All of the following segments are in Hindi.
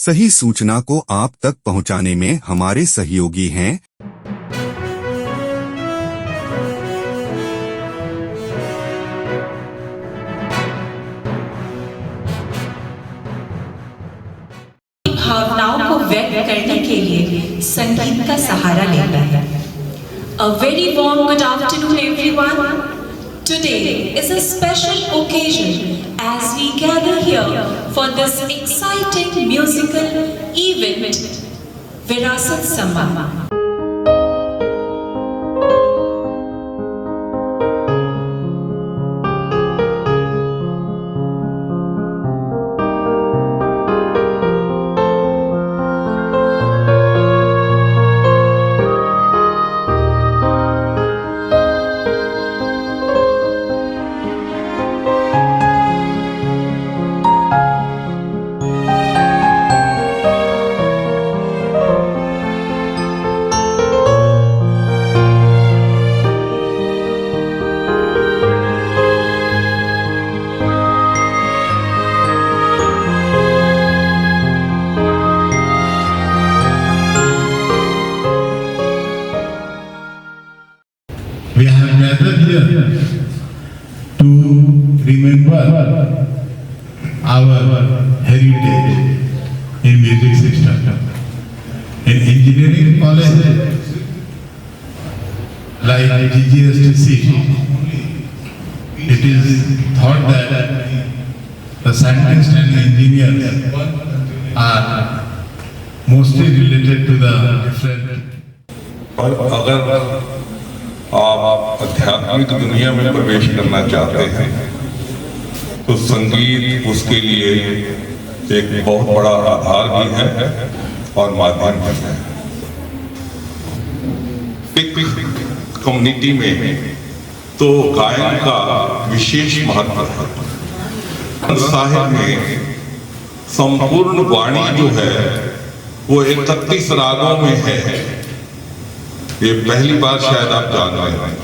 सही सूचना को आप तक पहुंचाने में हमारे सहयोगी हैं भावनाओं को व्यक्त करने के लिए संगीत का सहारा लेता है। A very warm good afternoon everyone. Today is a special occasion as we gather here for this exciting musical event, Virasat Sama. We have gathered here to remember our heritage in music system. In engineering college like GGSTC, it is thought that the scientists and engineers are mostly related to the different. अगर आप आध्यात्मिक दुनिया में प्रवेश करना चाहते हैं तो संगीत उसके लिए एक बहुत बड़ा आधार भी है और माध्यम भी है। कम्युनिटी में तो गायन का विशेष महत्व है। साहिब में संपूर्ण वाणी जो है वो 31 रागों में है। ये पहली बार शायद आप जान रहे हैं।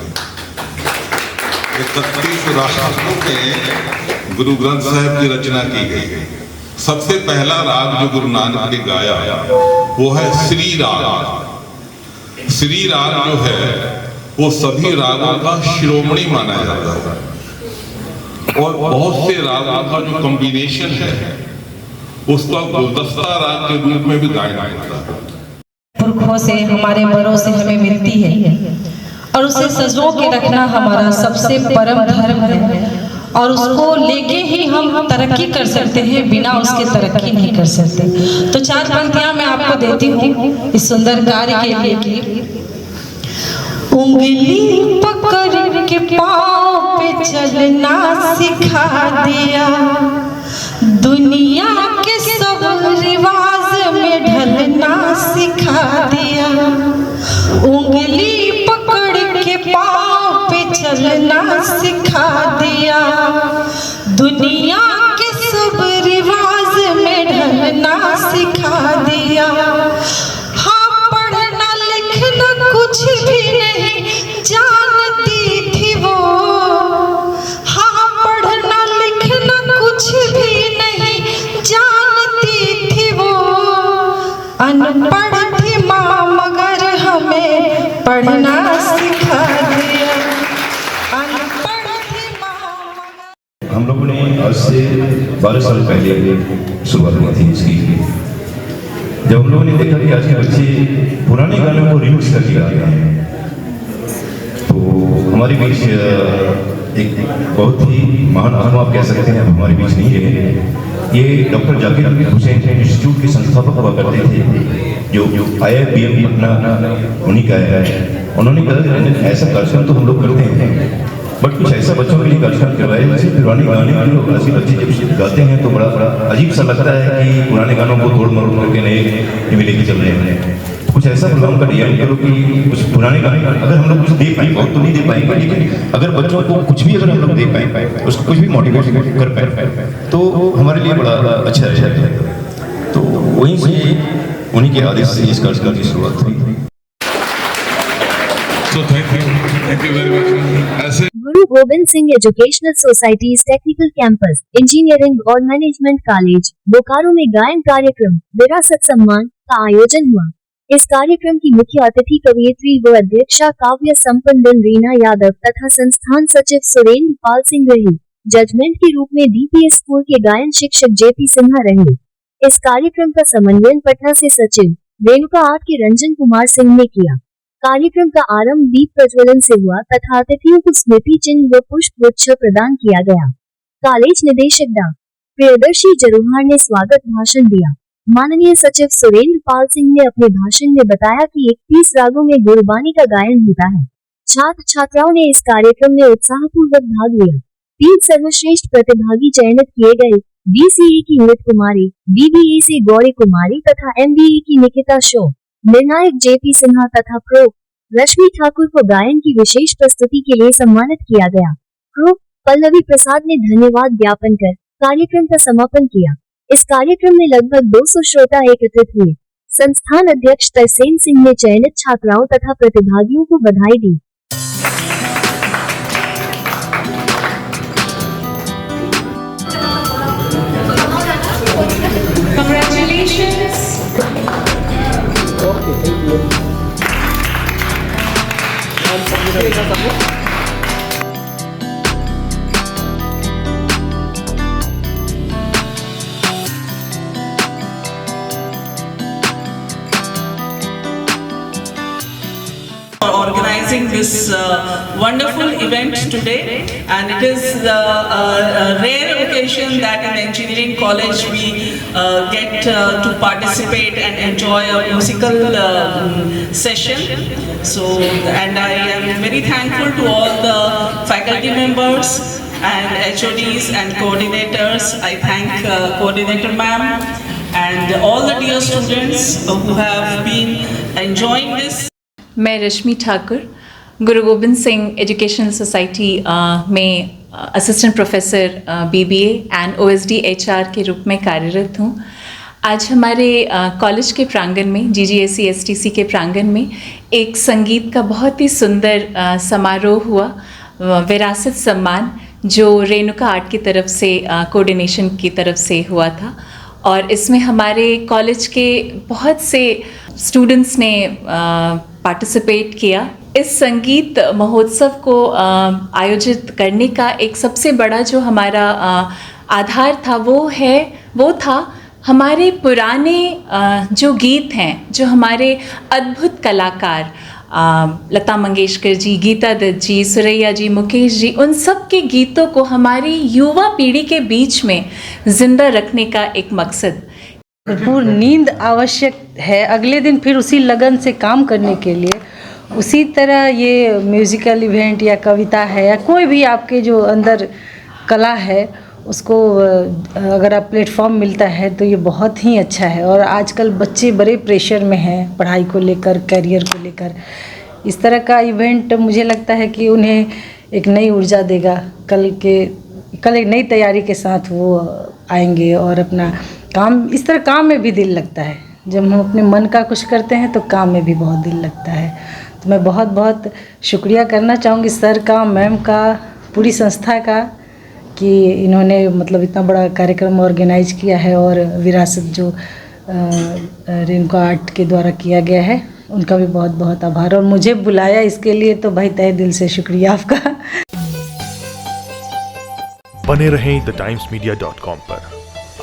31 रागों में गुरु ग्रंथ साहिब की रचना की गई। सबसे पहला राग जो गुरु नानक ने गाया वो है श्री राग। श्री राग जो है वो सभी रागों का शिरोमणि माना जाता है और बहुत से रागों का जो कॉम्बिनेशन है उसका गुलदस्ता राग के रूप में भी गाया जाता है। पुरखों से हमारे बड़ों से हमें मिलती है और उसे सजो के रखना हमारा सबसे परम धर्म है और उसको लेके ही हम तरक्की कर सकते हैं, बिना उसके तरक्की नहीं कर सकते। तो 4 पंक्तियां मैं आपको देती हूँ इस सुंदर कार्य के लिए। उंगली पकड़ के पाँव पे चलना सिखा दिया, दुनिया के सब रिवाज में ढलना सिखा दिया। उंगली पकड़ के पाँव पे चलना सिखा दिया, दुनिया के सब रिवाज में ढलना सिखा दिया। हाँ, पढ़ना लिखना कुछ भी नहीं जानती थी वो। हाँ, पढ़ना लिखना कुछ भी नहीं जानती थी वो। अनपढ़ थी माँ मगर हमें पढ़ना सिखा दिया। अनपढ़ थी माँ मगर। हम लोगों ने आज से 12 साल पहले शुरुआत हुई थी इसकी। जब हम लोगों ने देखा कि आज के बच्चे पुराने गानों को रिमिक्स करके गा रहे हैं तो हमारे बीच एक बहुत ही महान आत्मा आप कह सकते हैं, हमारे बीच नहीं रहे। ये डॉक्टर जाकिर हुसैन इंस्टीट्यूट के संस्थापक हुआ करते थे जो IIPM पटना उन्हीं का है। उन्होंने कहा ऐसा कार्यक्रम तो हम लोग करते हैं बट कुछ ऐसा बच्चों के लिए कार्यक्रम करवाए जैसे पुराने गाने जो ऐसे बच्चे जब गाते हैं तो बड़ा अजीब सा लगता है कि पुराने गानों को तोड़ मरोड़ करके नए में लेके चल रहे हैं। कुछ ऐसा प्रोग्राम का डिजाइन करो कि कुछ पुराने गाने अगर हम लोग कुछ दे पाए, बहुत तो नहीं दे पाएंगे लेकिन अगर बच्चों को कुछ भी अगर हम लोग दे पाए, उसको कुछ भी मोटिवेट कर पाए तो हमारे लिए बड़ा अच्छा है। तो वहीं से उन्हीं के आदेश से इस कार्यक्रम की शुरुआत हुई। So thank you very much. Guru Govind Singh educational societies technical campus engineering और मैनेजमेंट कॉलेज बोकारो में गायन कार्यक्रम विरासत सम्मान का आयोजन हुआ। इस कार्यक्रम की मुख्य अतिथि कवयित्री व अध्यक्षा काव्य संपन्न रीना यादव तथा संस्थान सचिव सुरेंद्र पाल सिंह रही। जजमेंट के रूप में डीपीएस स्कूल के गायन शिक्षक जेपी सिन्हा रहे। इस कार्यक्रम का समन्वयन पटना से सचिव रेणुका आर्ट के रंजन कुमार सिंह ने किया। कार्यक्रम का आरंभ दीप प्रज्वलन से हुआ तथा अतिथियों को स्मृति चिन्ह व पुष्प गुच्छ प्रदान किया गया। कॉलेज निदेशक डॉ. प्रियदर्शी जरूहार ने स्वागत भाषण दिया। माननीय सचिव सुरेंद्र पाल सिंह ने अपने भाषण में बताया कि 31 रागों में गुरबानी का गायन होता है। छात्र छात्राओं ने इस कार्यक्रम में उत्साहपूर्वक भाग लिया। 3 सर्वश्रेष्ठ प्रतिभागी चयनित किए गए। बीसीए की अमृत कुमारी, बीबीए से गौरी कुमारी तथा एमबीए की निकिता शो, निर्णायक जेपी सिन्हा तथा प्रो. रश्मि ठाकुर को गायन की विशेष प्रस्तुति के लिए सम्मानित किया गया। प्रो. पल्लवी प्रसाद ने धन्यवाद ज्ञापन कर कार्यक्रम का समापन किया। इस कार्यक्रम में लगभग 200 श्रोता एकत्रित हुए। संस्थान अध्यक्ष तरसेन सिंह ने चयनित छात्राओं तथा प्रतिभागियों को बधाई दी। Congratulations. For organizing this wonderful event today, and it is a rare occasion that in engineering college we get to participate and enjoy a musical session. So, and I am very thankful to all the faculty members and HODs and coordinators. I thank coordinator ma'am and all the dear students who have been enjoying this. मैं रश्मि ठाकुर गुरु गोविंद सिंह एजुकेशनल सोसाइटी में assistant professor BBA and OSD HR के रूप में कार्यरत हूँ। आज हमारे कॉलेज के प्रांगण में जीजीएससी एसटीसी के प्रांगण में एक संगीत का बहुत ही सुंदर समारोह हुआ, विरासत सम्मान, जो रेणुका आर्ट की तरफ से कोऑर्डिनेशन की तरफ से हुआ था। और इसमें हमारे कॉलेज के बहुत से स्टूडेंट्स ने पार्टिसिपेट किया। इस संगीत महोत्सव को आयोजित करने का एक सबसे बड़ा जो हमारा आधार था वो था हमारे पुराने जो गीत हैं, जो हमारे अद्भुत कलाकार लता मंगेशकर जी, गीता दत्त जी, सुरैया जी, मुकेश जी, उन सब के गीतों को हमारी युवा पीढ़ी के बीच में जिंदा रखने का एक मकसद। भरपूर नींद आवश्यक है अगले दिन फिर उसी लगन से काम करने के लिए। उसी तरह ये म्यूज़िकल इवेंट या कविता है या कोई भी आपके जो अंदर कला है उसको अगर आप प्लेटफॉर्म मिलता है तो ये बहुत ही अच्छा है। और आजकल बच्चे बड़े प्रेशर में हैं पढ़ाई को लेकर, करियर को लेकर। इस तरह का इवेंट मुझे लगता है कि उन्हें एक नई ऊर्जा देगा। कल एक नई तैयारी के साथ वो आएंगे और अपना काम, इस तरह काम में भी दिल लगता है। जब हम अपने मन का कुछ करते हैं तो काम में भी बहुत दिल लगता है। तो मैं बहुत बहुत शुक्रिया करना चाहूँगी सर का, मैम का, पूरी संस्था का कि इन्होंने मतलब इतना बड़ा कार्यक्रम ऑर्गेनाइज किया है। और विरासत जो रेणुका आर्ट के द्वारा किया गया है उनका भी बहुत बहुत आभार। और मुझे बुलाया इसके लिए तो भाई तहे दिल से शुक्रिया आपका। बने रहें thetimesmedia.com पर।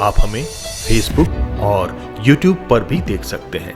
आप हमें फेसबुक और यूट्यूब पर भी देख सकते हैं।